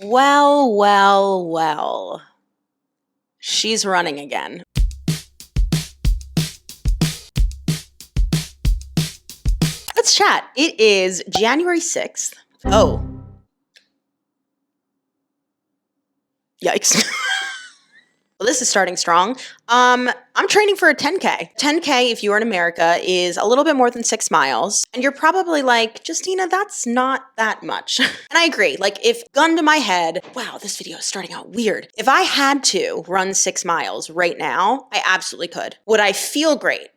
Well, well, well. She's running again. Let's chat. It is January 6th. Oh, yikes. Well, this is starting strong. I'm training for a 10K. 10K, if you are in America, is a little bit more than 6 miles. And you're probably like, Justina, that's not that much. And I agree. Like, if gun to my head, wow, this video is starting out weird. If I had to run 6 miles right now, I absolutely could. Would I feel great?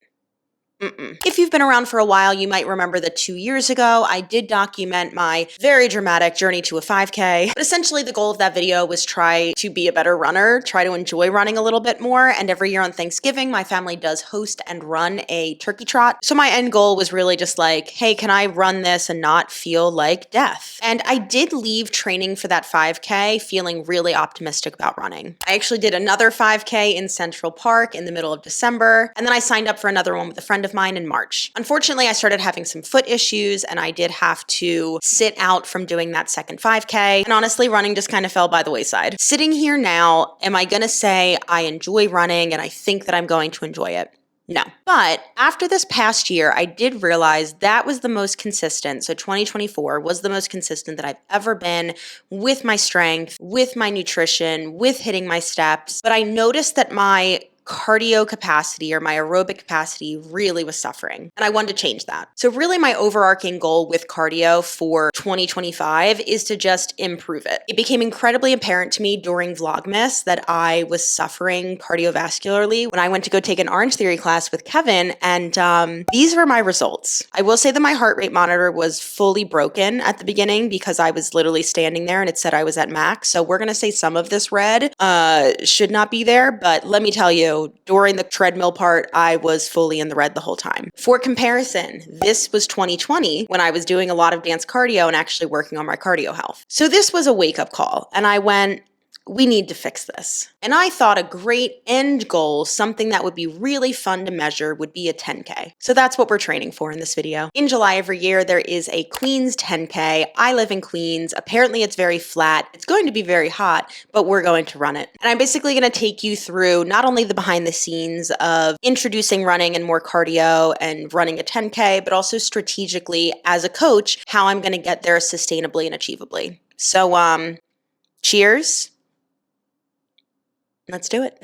If you've been around for a while, you might remember that 2 years ago, I did document my very dramatic journey to a 5K. But essentially, the goal of that video was try to be a better runner, try to enjoy running a little bit more. And every year on Thanksgiving, my family does host and run a turkey trot. So my end goal was really just like, hey, can I run this and not feel like death? And I did leave training for that 5K feeling really optimistic about running. I actually did another 5K in Central Park in the middle of December. And then I signed up for another one with a friend of mine in March. Unfortunately, I started having some foot issues and I did have to sit out from doing that second 5K. And honestly, running just kind of fell by the wayside. Sitting here now, am I going to say I enjoy running and I think that I'm going to enjoy it? No. But after this past year, I did realize that was the most consistent. So 2024 was the most consistent that I've ever been with my strength, with my nutrition, with hitting my steps. But I noticed that my cardio capacity or my aerobic capacity really was suffering. And I wanted to change that. So really my overarching goal with cardio for 2025 is to just improve it. It became incredibly apparent to me during Vlogmas that I was suffering cardiovascularly when I went to go take an Orange Theory class with Kevin. And these were my results. I will say that my heart rate monitor was fully broken at the beginning because I was literally standing there and it said I was at max. So we're going to say some of this red should not be there. But let me tell you, during the treadmill part, I was fully in the red the whole time. For comparison, this was 2020 when I was doing a lot of dance cardio and actually working on my cardio health. So this was a wake-up call. And I went, we need to fix this. And I thought a great end goal, something that would be really fun to measure, would be a 10K. So that's what we're training for in this video. In July every year, there is a Queens 10K. I live in Queens. Apparently it's very flat. It's going to be very hot, but we're going to run it. And I'm basically going to take you through not only the behind the scenes of introducing running and more cardio and running a 10K, but also strategically as a coach, how I'm going to get there sustainably and achievably. So, cheers. Let's do it.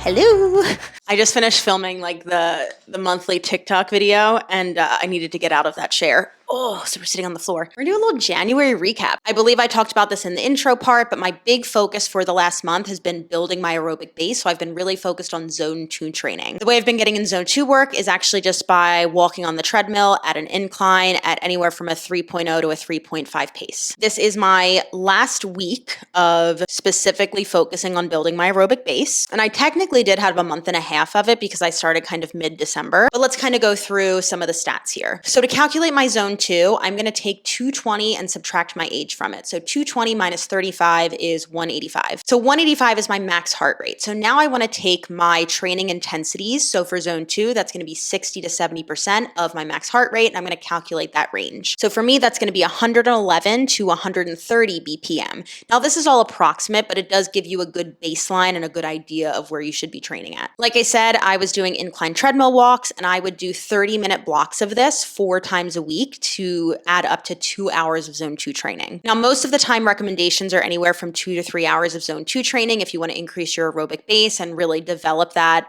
Hello. I just finished filming like the monthly TikTok video and I needed to get out of that chair. Oh, so we're sitting on the floor. We're doing a little January recap. I believe I talked about this in the intro part, but my big focus for the last month has been building my aerobic base. So I've been really focused on zone 2 training. The way I've been getting in zone 2 work is actually just by walking on the treadmill at an incline at anywhere from a 3.0 to a 3.5 pace. This is my last week of specifically focusing on building my aerobic base. And I technically did have a month and a half of it because I started kind of mid-December, but let's kind of go through some of the stats here. So to calculate my zone 2, I'm going to take 220 and subtract my age from it. So 220 minus 35 is 185. So 185 is my max heart rate. So now I want to take my training intensities. So for zone 2, that's going to be 60 to 70% of my max heart rate. And I'm going to calculate that range. So for me, that's going to be 111 to 130 BPM. Now this is all approximate, but it does give you a good baseline and a good idea of where you should be training at. Like I said, I was doing incline treadmill walks and I would do 30-minute blocks of this 4 times a week to add up to 2 hours of zone 2 training. Now, most of the time recommendations are anywhere from 2 to 3 hours of zone 2 training if you want to increase your aerobic base and really develop that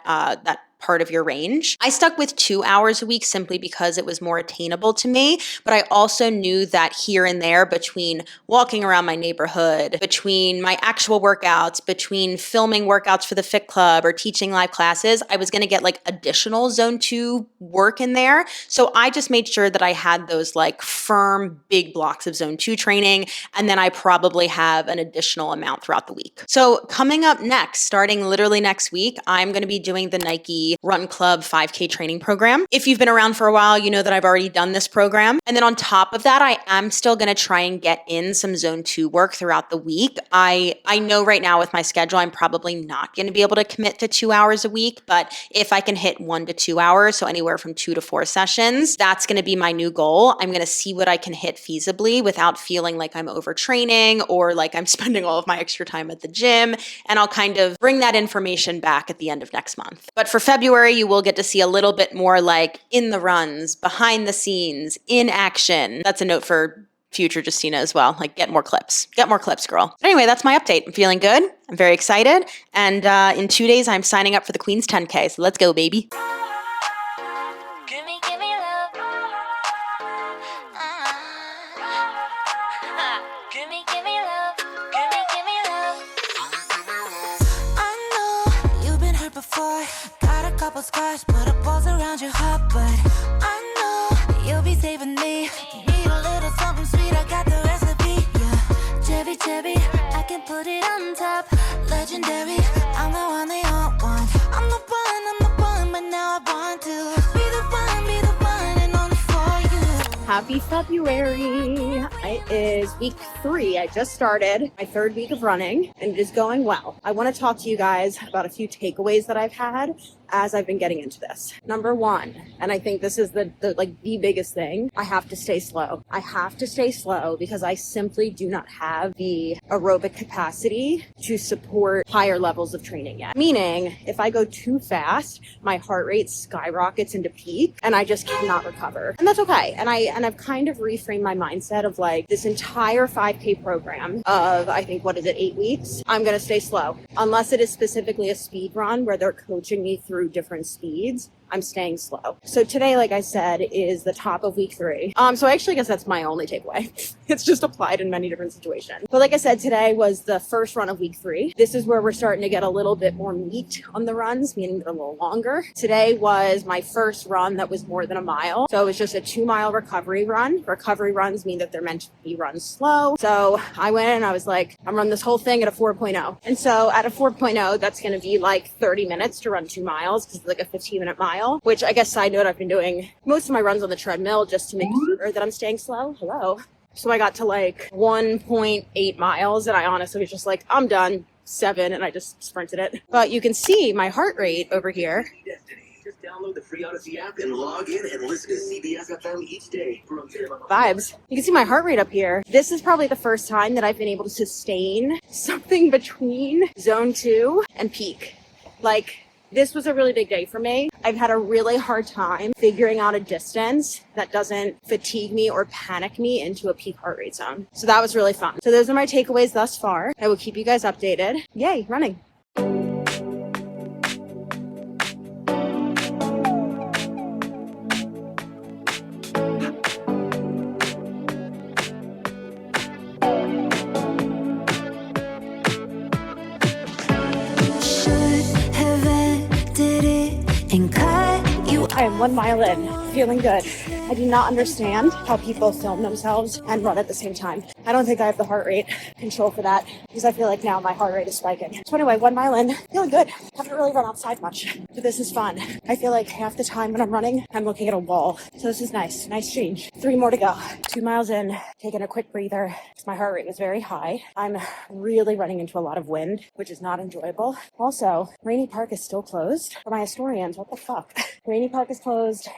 part of your range. I stuck with 2 hours a week simply because it was more attainable to me, but I also knew that here and there, between walking around my neighborhood, between my actual workouts, between filming workouts for the Fit Club or teaching live classes, I was going to get like additional zone 2 work in there. So I just made sure that I had those like firm big blocks of zone 2 training, and then I probably have an additional amount throughout the week. So coming up next, starting literally next week, I'm going to be doing the Nike Run Club 5K training program. If you've been around for a while, you know that I've already done this program. And then on top of that, I am still going to try and get in some zone 2 work throughout the week. I know right now with my schedule, I'm probably not going to be able to commit to 2 hours a week, but if I can hit 1 to 2 hours, so anywhere from 2 to 4 sessions, that's going to be my new goal. I'm going to see what I can hit feasibly without feeling like I'm overtraining or like I'm spending all of my extra time at the gym. And I'll kind of bring that information back at the end of next month. But for February, you will get to see a little bit more like in the runs, behind the scenes, in action. That's a note for future Justina as well. Like get more clips, girl. But anyway, that's my update. I'm feeling good. I'm very excited. And in 2 days, I'm signing up for the Queen's 10K. So let's go, baby. Give me love. Give me love. Give me love. I know you've been hurt before. Got a couple scars, put a balls around your heart, but I know you'll be saving me. Need a little something sweet, I got the recipe. Yeah, cherry, I can put it on top. Legendary, I'm the one they all want. I'm the one, but now I want to be the one, and only for you. Happy February. It is week 3. I just started my 3rd week of running and it is going well. I want to talk to you guys about a few takeaways that I've had as I've been getting into this. Number 1, and I think this is the biggest thing, I have to stay slow. I have to stay slow because I simply do not have the aerobic capacity to support higher levels of training yet. Meaning, if I go too fast, my heart rate skyrockets into peak and I just cannot recover. And that's okay. And I've kind of reframed my mindset of like this entire 5K program of, I think, 8 weeks, I'm going to stay slow. Unless it is specifically a speed run where they're coaching me through different speeds, I'm staying slow. So today, like I said, is the top of week 3. So I actually guess that's my only takeaway. It's just applied in many different situations. But like I said, today was the first run of week 3. This is where we're starting to get a little bit more meat on the runs, meaning they're a little longer. Today was my first run that was more than a mile. So it was just a 2-mile recovery run. Recovery runs mean that they're meant to be run slow. So I went and I was like, I'm running this whole thing at a 4.0. And so at a 4.0, that's going to be like 30 minutes to run 2 miles because it's like a 15-minute mile. Which I guess, side note, I've been doing most of my runs on the treadmill just to make sure that I'm staying slow. Hello. So I got to like 1.8 miles and I honestly was just like, I'm done. 7, and I just sprinted it. But you can see my heart rate over here. Just download the free Odyssey app and log in and listen to CBS FM each day. Vibes. You can see my heart rate up here. This is probably the first time that I've been able to sustain something between zone 2 and peak. Like, this was a really big day for me. I've had a really hard time figuring out a distance that doesn't fatigue me or panic me into a peak heart rate zone. So that was really fun. So those are my takeaways thus far. I will keep you guys updated. Yay, running. I am 1 mile in, feeling good. I do not understand how people film themselves and run at the same time. I don't think I have the heart rate control for that because I feel like now my heart rate is spiking. So anyway, 1 mile in, feeling good. Haven't really run outside much, but this is fun. I feel like half the time when I'm running, I'm looking at a wall. So this is nice, nice change. 3 more to go. 2 miles in, taking a quick breather. My heart rate was very high. I'm really running into a lot of wind, which is not enjoyable. Also, Rainy Park is still closed. For my historians, what the fuck? Rainy Park is closed.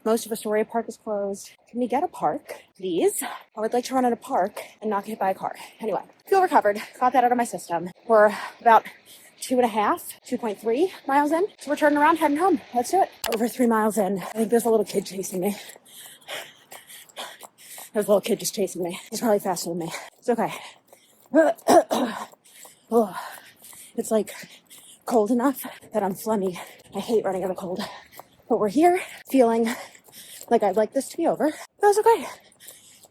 Most of Astoria Park is closed. Can we get a park, please? I would like to run in a park and not get hit by a car. Anyway, feel recovered. Got that out of my system. We're about 2.3 miles in. So we're turning around, heading home. Let's do it. Over 3 miles in. I think there's a little kid chasing me. There's a little kid just chasing me. He's probably faster than me. It's okay. Oh, it's like cold enough that I'm phlegmy. I hate running in the cold. But we're here feeling like I'd like this to be over. That's okay.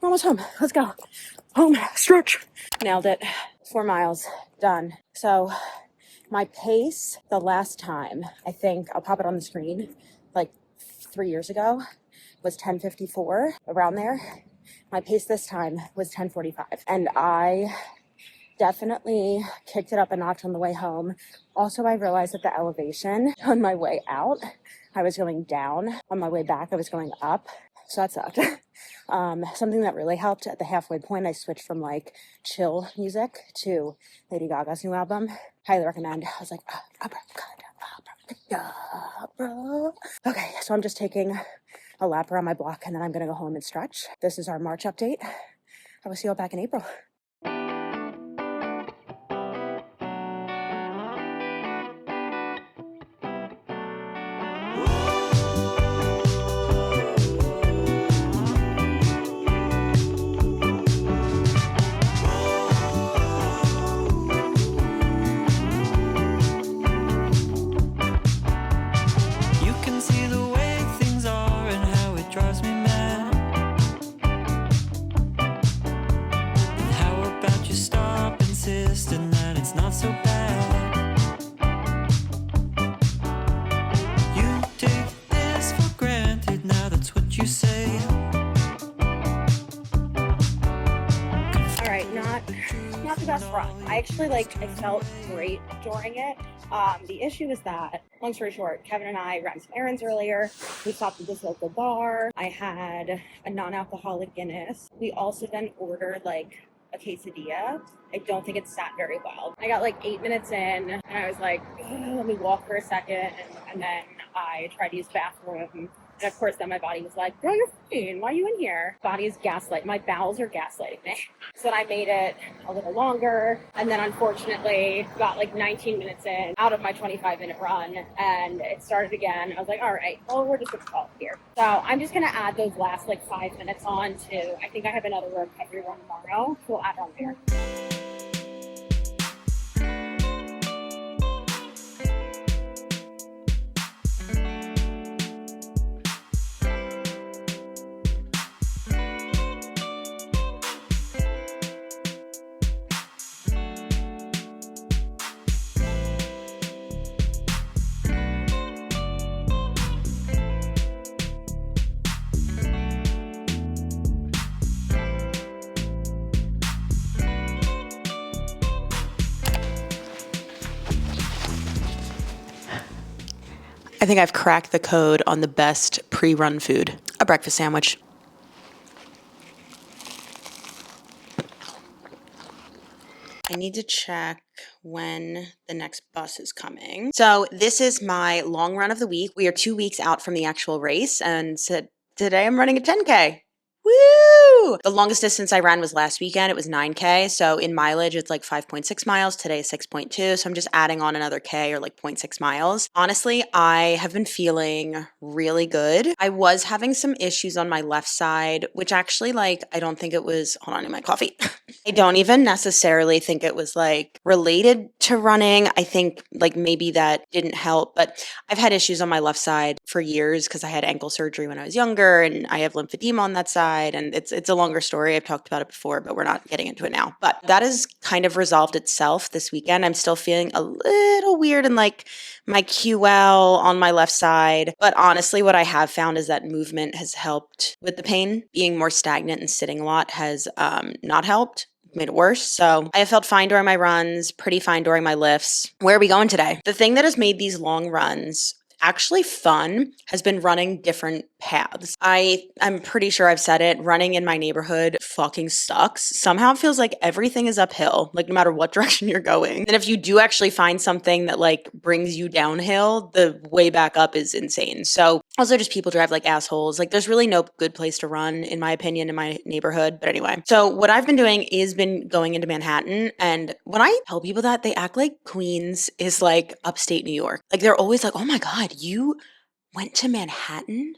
We're almost home. Let's go. Home stretch. Nailed it. 4 miles done. So my pace the last time, I think I'll pop it on the screen, like 3 years ago, was 10:54, around there. My pace this time was 10:45. And I definitely kicked it up a notch on the way home. Also, I realized that the elevation on my way out, I was going down. On my way back, I was going up. So that sucked. Something that really helped at the halfway point, I switched from like chill music to Lady Gaga's new album. Highly recommend. I was like, bro. Okay, so I'm just taking a lap around my block and then I'm gonna go home and stretch. This is our March update. I will see you all back in April. You can see the way things are and how it drives me mad. And how about you stop insisting that it's not so bad? You take this for granted, now that's what you say. All right, not the best run. I actually I felt great during it. The issue is that, long story short, Kevin and I ran some errands earlier. We stopped at this local bar. I had a non-alcoholic Guinness. We also then ordered like a quesadilla. I don't think it sat very well. I got like 8 minutes in and I was like, let me walk for a second. And then I tried to use the bathroom. And of course, then my body was like, girl, you're fine. Why are you in here? Body is gaslighting. My bowels are gaslighting me. So then I made it a little longer. And then unfortunately, got like 19 minutes in out of my 25-minute run. And it started again. I was like, all right, well, we're just going to call it here. So I'm just going to add those last like 5 minutes on to, I think I have another recovery run tomorrow. So we'll add on there. I think I've cracked the code on the best pre-run food, a breakfast sandwich. I need to check when the next bus is coming. So this is my long run of the week. We are 2 weeks out from the actual race, and today I'm running a 10K. Woo! The longest distance I ran was last weekend. It was 9K. So in mileage, it's like 5.6 miles. Today is 6.2. So I'm just adding on another K or like 0.6 miles. Honestly, I have been feeling really good. I was having some issues on my left side, which actually I don't think it was, hold on, in my coffee. I don't even necessarily think it was like related to running. I think like maybe that didn't help, but I've had issues on my left side for years because I had ankle surgery when I was younger and I have lymphedema on that side. And it's a longer story. I've talked about it before, but we're not getting into it now. But that has kind of resolved itself this weekend. I'm still feeling a little weird in like my QL on my left side. But honestly, what I have found is that movement has helped with the pain. Being more stagnant and sitting a lot has not helped. Made it worse. So I have felt fine during my runs, pretty fine during my lifts. Where are we going today? The thing that has made these long runs actually fun has been running different paths. I'm pretty sure I've said it. Running in my neighborhood fucking sucks. Somehow it feels like everything is uphill, like no matter what direction you're going. And if you do actually find something that like brings you downhill, the way back up is insane. So also just people drive like assholes. Like there's really no good place to run, in my opinion, in my neighborhood. But anyway, so what I've been doing is been going into Manhattan. And when I tell people that, they act like Queens is like upstate New York. Like they're always like, oh my God, you went to Manhattan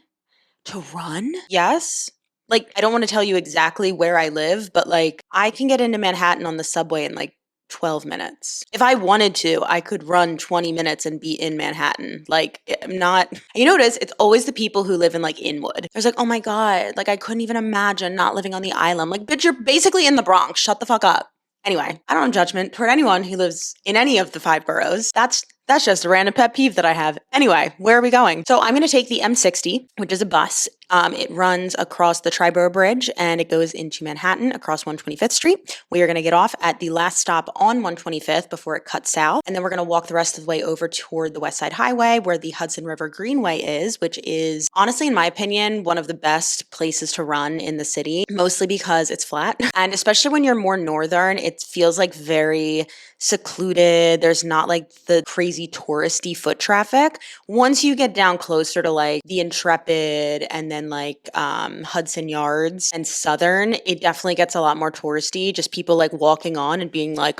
to run? Yes. Like, I don't want to tell you exactly where I live, but like I can get into Manhattan on the subway in like 12 minutes. If I wanted to, I could run 20 minutes and be in Manhattan. Like, I'm not. You notice it's always the people who live in like Inwood. There's like, oh my God, like I couldn't even imagine not living on the island. Like, bitch, you're basically in the Bronx. Shut the fuck up. Anyway, I don't have judgment toward anyone who lives in any of the 5 boroughs. That's just a random pet peeve that I have. Anyway, where are we going? So I'm going to take the M60, which is a bus. It runs across the Triborough Bridge and it goes into Manhattan across 125th Street. We are going to get off at the last stop on 125th before it cuts south. And then we're going to walk the rest of the way over toward the West Side Highway where the Hudson River Greenway is, which is honestly, in my opinion, one of the best places to run in the city, mostly because it's flat. And especially when you're more northern, it feels like very secluded. There's not like the crazy touristy foot traffic. Once you get down closer to like the Intrepid and then like Hudson Yards and Southern, it definitely gets a lot more touristy. Just people like walking on and being like,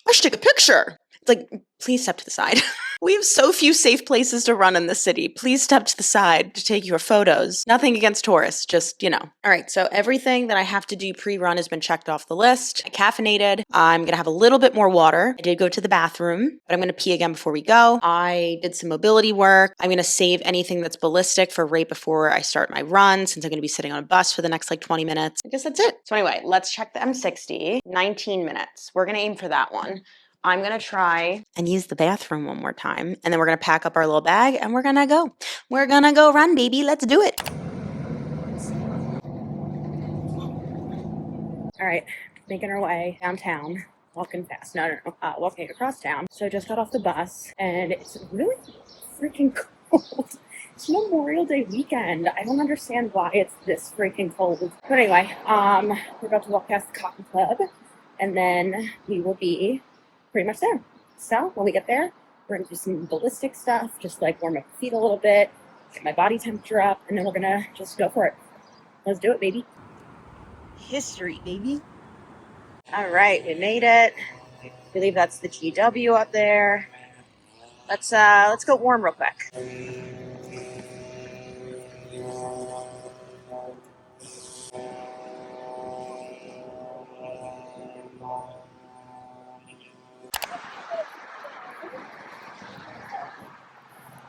I should take a picture. It's like, please step to the side. We have so few safe places to run in the city. Please step to the side to take your photos. Nothing against tourists, just, All right, so everything that I have to do pre-run has been checked off the list. Caffeinated. I'm going to have a little bit more water. I did go to the bathroom, but I'm going to pee again before we go. I did some mobility work. I'm going to save anything that's ballistic for right before I start my run, since I'm going to be sitting on a bus for the next like 20 minutes. I guess that's it. So anyway, let's check the M60. 19 minutes. We're going to aim for that one. I'm going to try and use the bathroom one more time. And then we're going to pack up our little bag and we're going to go. We're going to go run, baby. Let's do it. All right, making our way downtown, walking fast. No, walking across town. So I just got off the bus and it's really freaking cold. It's Memorial Day weekend. I don't understand why it's this freaking cold. But anyway, we're about to walk past the Cotton Club and then we will be pretty much there. So when we get there, we're gonna do some ballistic stuff, just like warm up the feet a little bit, get my body temperature up, and then we're gonna just go for it. Let's do it, baby. History, baby. All right, we made it. I believe that's the GW up there. Let's go warm real quick.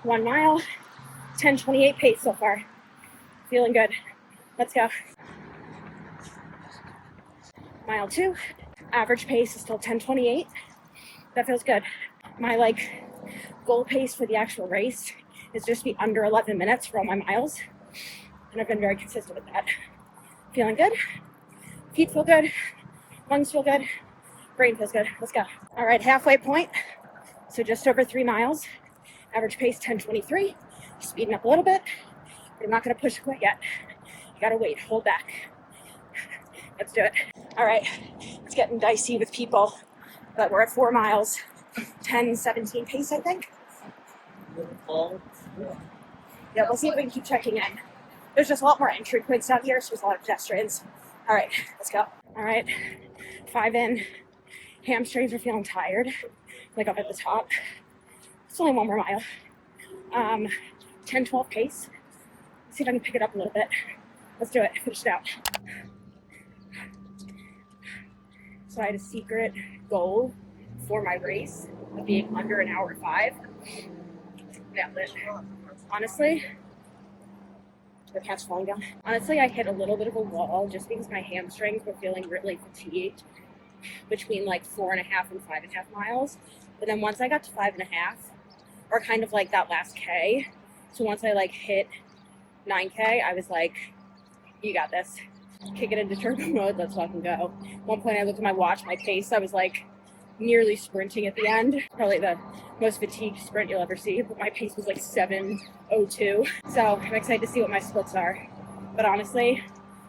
One mile, 10:28 pace so far. Feeling good. Let's go. Mile 2, average pace is still 10:28. That feels good. My goal pace for the actual race is just be under 11 minutes for all my miles. And I've been very consistent with that. Feeling good. Feet feel good. Lungs feel good. Brain feels good. Let's go. All right, halfway point. So just over 3 miles. Average pace 10:23. Speeding up a little bit, but I'm not going to push quite yet. You got to wait. Hold back. Let's do it. All right. It's getting dicey with people, but we're at 4 miles. 10:17 pace, I think. Yeah, we'll see if we can keep checking in. There's just a lot more entry points out here, so there's a lot of pedestrians. All right, let's go. All right, 5 in. Hamstrings are feeling tired, like up at the top. It's only 1 more mile. 10:12 pace. Let's see if I can pick it up a little bit. Let's do it. Finish it out. So I had a secret goal for my race of being under an hour 5. Nailed it. Honestly, the cat's falling down. Honestly, I hit a little bit of a wall just because my hamstrings were feeling really fatigued between 4.5 and 5.5 miles. But then once I got to 5.5, or kind of that last K, so once I hit 9K, I was like, you got this. Kick it into turbo mode, let's fucking go. At one point I looked at my watch, my pace, I was nearly sprinting at the end. Probably the most fatigued sprint you'll ever see, but my pace was 7:02. So I'm excited to see what my splits are. But honestly,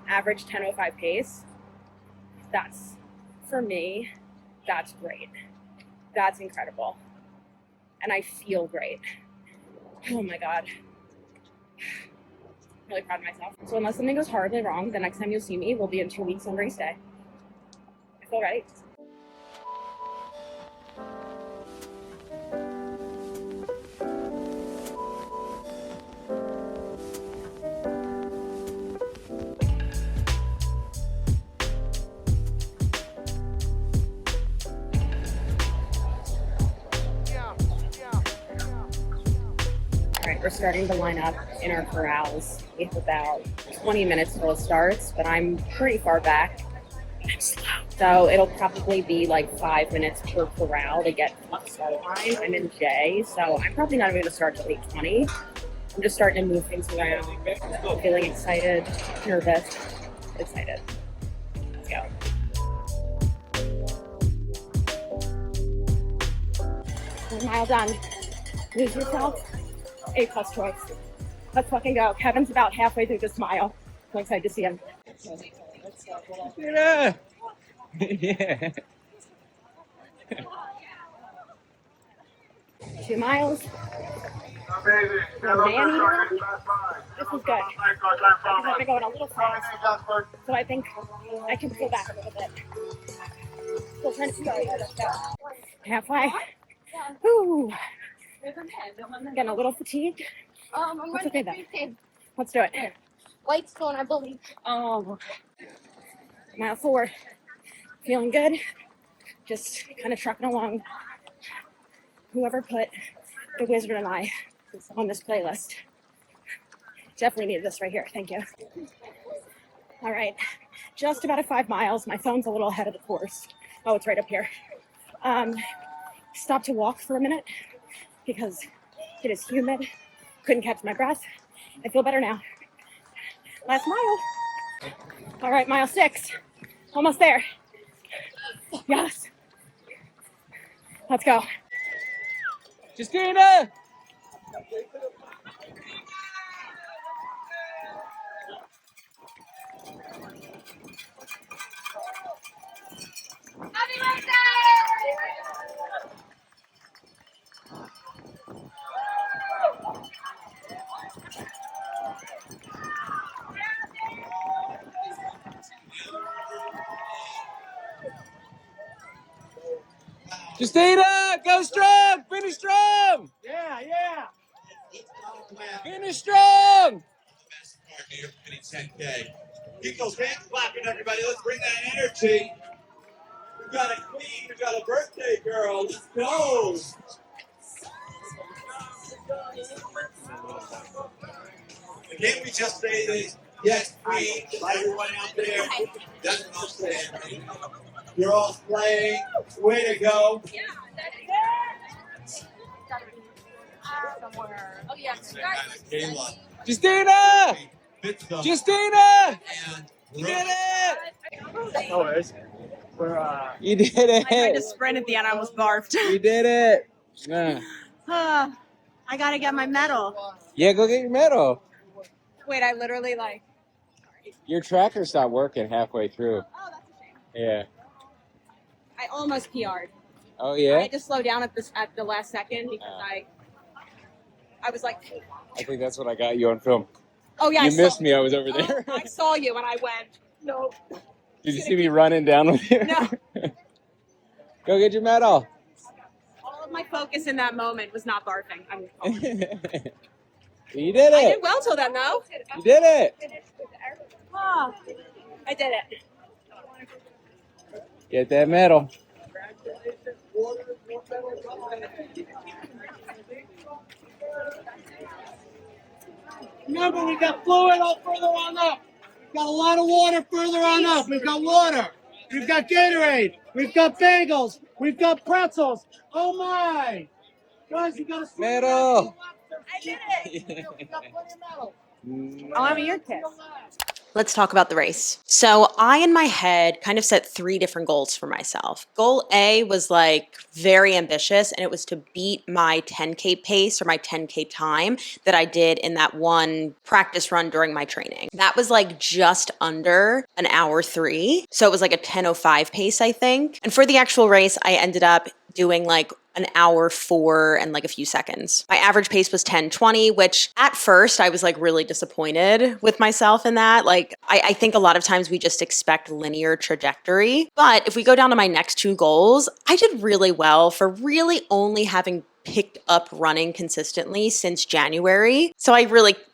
average 10:05 pace, that's, for me, that's great. That's incredible. And I feel great. Oh my God. I'm really proud of myself. So unless something goes horribly wrong, the next time you'll see me will be in 2 weeks on race day. I feel ready. We're starting to line up in our corrals. We have about 20 minutes till it starts, but I'm pretty far back. I'm slow. So it'll probably be like 5 minutes per corral to get to the start line. I'm in J, so I'm probably not even going to start till 8:20. I'm just starting to move things around. I'm feeling excited, nervous, excited. Let's go. One mile done. Lose yourself. A+ choice. Let's fucking go. Kevin's about halfway through this mile. I'm excited to see him. Yeah. Yeah. 2 miles. This was good. Because I've been going a little fast. So I think I can pull back a little bit. Still trying to start. Halfway. Whew. Getting a little fatigued. That's okay though. Let's do it. White Stone, I believe. Oh. Mile 4. Feeling good. Just kind of trucking along. Whoever put The Wizard and I on this playlist definitely needed this right here. Thank you. All right. Just about at 5 miles. My phone's a little ahead of the course. Oh, it's right up here. Stopped to walk for a minute because it is humid. Couldn't catch my breath. I feel better now. Last mile. All right, mile 6. Almost there. Yes. Let's go. Justina! Happy birthday! Justina! Go strong! Finish strong! Yeah, yeah. Finish strong! Best part of your mini 10K. Keep those hands clapping, everybody. Let's bring that energy. We've got a queen. We've got a birthday girl. Let's go. And can't we just say this? Yes, queen. Everyone out there. That's what I'm saying. You're all playing. Way to go. Oh, yeah. Kayla. Justina! Fitz Justina! and You did it! No worries. You did I tried to it! sprint at the end. I almost barfed. You did it! Yeah. I gotta get my medal. Yeah, go get your medal. Wait, I literally Your tracker stopped working halfway through. Oh, that's a shame. Yeah. I almost PR'd. Oh I yeah? had to slow down at the last second because I was like, I think that's what I got you on film. oh yeah, You missed me, I was over Oh, there. I saw you and I went, no. Did you see me running down with you? No. Go get your medal. All of my focus in that moment was not barfing. You did I it. did well till then, though. You did it. Oh, I did it. Get that medal. Remember, we got fluid all further on up. We've got a lot of water further on up. We've got water. We've got Gatorade. We've got bagels. We've got pretzels. Oh my! Guys, you got a Medal. I did it. We got plenty of medals. Oh, I'm a year kid. Let's talk about the race. So I, in my head, kind of set 3 different goals for myself. Goal A was like very ambitious, and it was to beat my 10K pace or my 10K time that I did in that one practice run during my training. That was like just under an hour 3. So it was like a 10:05 pace, I think. And for the actual race, I ended up doing like an hour 4 and like a few seconds. My average pace was 10:20, which at first I was like really disappointed with myself in that. Like I think a lot of times we just expect linear trajectory. But if we go down to my next 2 goals, I did really well for really only having picked up running consistently since January. So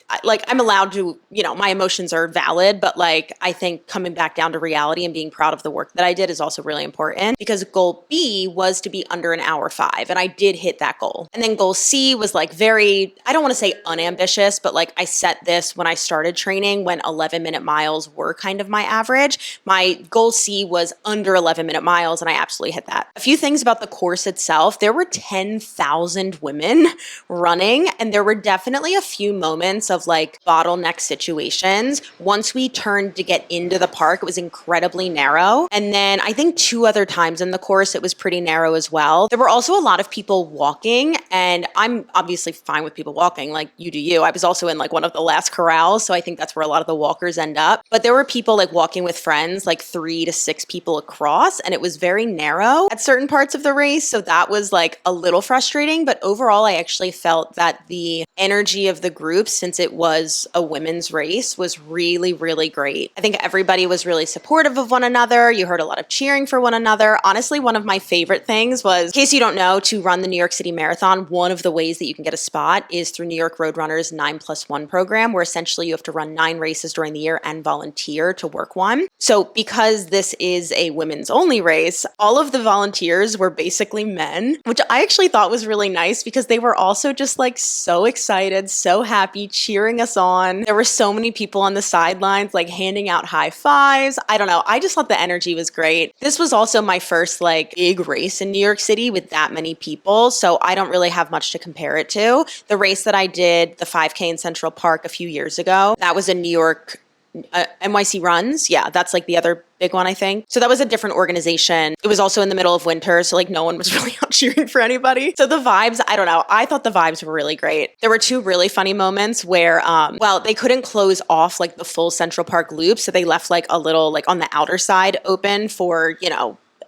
I'm allowed to, my emotions are valid, but like, I think coming back down to reality and being proud of the work that I did is also really important, because goal B was to be under an hour 5. And I did hit that goal. And then goal C was like very, I don't want to say unambitious, but like I set this when I started training when 11-minute miles were kind of my average. My goal C was under 11-minute miles, and I absolutely hit that. A few things about the course itself. There were 10,000 women running, and there were definitely a few moments of like bottleneck situations. Once we turned to get into the park, it was incredibly narrow. And then I think 2 other times in the course, it was pretty narrow as well. There were also a lot of people walking, and I'm obviously fine with people walking, like you do you. I was also in like one of the last corrals, so I think that's where a lot of the walkers end up. But there were people like walking with friends, like 3 to 6 people across, and it was very narrow at certain parts of the race. So that was like a little frustrating, but overall, I actually felt that the energy of the group, since it was a women's race, was really, really great. I think everybody was really supportive of one another. You heard a lot of cheering for one another. Honestly, one of my favorite things was, in case you don't know, to run the New York City Marathon, one of the ways that you can get a spot is through New York Roadrunners 9+1 program, where essentially you have to run 9 races during the year and volunteer to work one. So because this is a women's only race, all of the volunteers were basically men, which I actually thought was really nice because they were also just like so excited, so happy, cheering us on. There were so many people on the sidelines like handing out high fives. I don't know. I just thought the energy was great. This was also my first like big race in New York City with that many people, so I don't really have much to compare it to. The race that I did, the 5K in Central Park a few years ago, that was in New York. NYC Runs. Yeah, that's like the other big one, I think. So that was a different organization. It was also in the middle of winter, so like no one was really out cheering for anybody. So the vibes, I don't know. I thought the vibes were really great. There were 2 really funny moments where, they couldn't close off like the full Central Park loop, so they left like a little like on the outer side open for,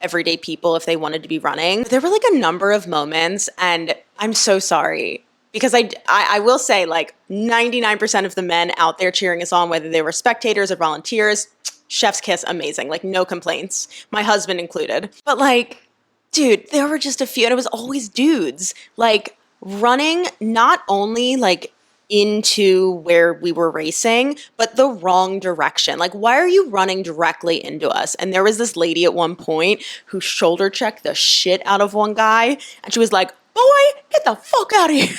everyday people if they wanted to be running. There were like a number of moments, and I'm so sorry, because I will say like 99% of the men out there cheering us on, whether they were spectators or volunteers, chef's kiss, amazing, like no complaints, my husband included. But like, dude, there were just a few, and it was always dudes, like running not only like into where we were racing, but the wrong direction. Like, why are you running directly into us? And there was this lady at one point who shoulder checked the shit out of one guy, and she was like, boy, get the fuck out of here.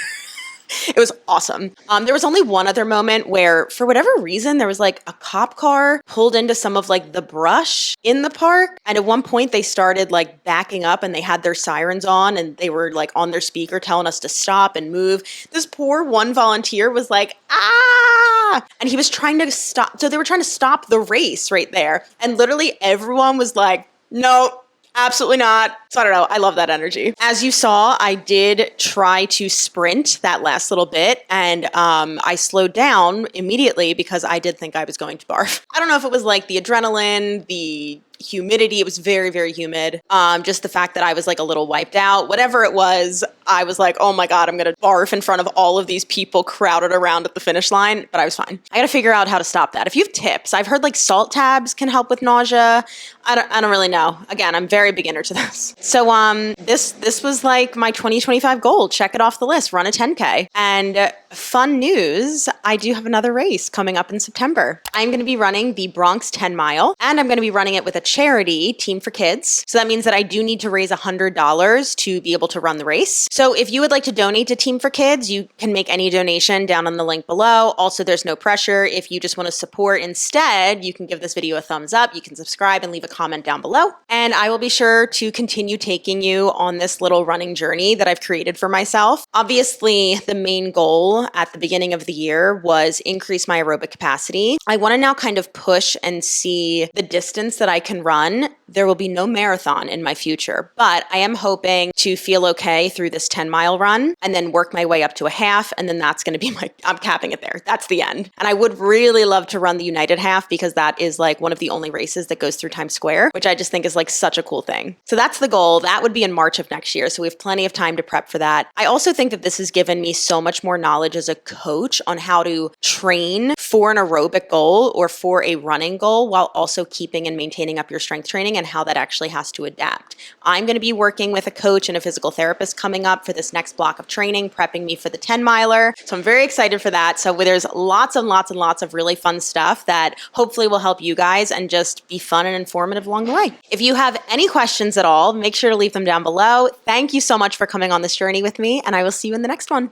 It was awesome. There was only one other moment where, for whatever reason, there was like a cop car pulled into some of like the brush in the park. And at one point they started like backing up, and they had their sirens on, and they were like on their speaker telling us to stop and move. This poor one volunteer was like, ah! And he was trying to stop. So they were trying to stop the race right there. And literally everyone was like, no. Absolutely not. So I don't know. I love that energy. As you saw, I did try to sprint that last little bit, and I slowed down immediately because I did think I was going to barf. I don't know if it was like the adrenaline, the humidity. It was very, very humid. Just the fact that I was like a little wiped out, whatever it was, I was like, oh my God, I'm going to barf in front of all of these people crowded around at the finish line, but I was fine. I got to figure out how to stop that. If you have tips, I've heard like salt tabs can help with nausea. I don't really know. Again, I'm very beginner to this. So this was like my 2025 goal. Check it off the list, run a 10K. And fun news, I do have another race coming up in September. I'm going to be running the Bronx 10 mile, and I'm going to be running it with a charity, Team for Kids. So that means that I do need to raise $100 to be able to run the race. So if you would like to donate to Team for Kids, you can make any donation down on the link below. Also, there's no pressure. If you just want to support instead, you can give this video a thumbs up. You can subscribe and leave a comment down below. And I will be sure to continue taking you on this little running journey that I've created for myself. Obviously, the main goal at the beginning of the year was increase my aerobic capacity. I want to now kind of push and see the distance that I can run. There will be no marathon in my future, but I am hoping to feel okay through this 10-mile run and then work my way up to a half. And then that's going to be I'm capping it there. That's the end. And I would really love to run the United half, because that is like one of the only races that goes through Times Square, which I just think is like such a cool thing. So that's the goal. That would be in March of next year. So we have plenty of time to prep for that. I also think that this has given me so much more knowledge as a coach on how to train for an aerobic goal or for a running goal while also keeping and maintaining a up your strength training and how that actually has to adapt. I'm going to be working with a coach and a physical therapist coming up for this next block of training, prepping me for the 10 miler. So I'm very excited for that. So there's lots and lots and lots of really fun stuff that hopefully will help you guys and just be fun and informative along the way. If you have any questions at all, make sure to leave them down below. Thank you so much for coming on this journey with me, and I will see you in the next one.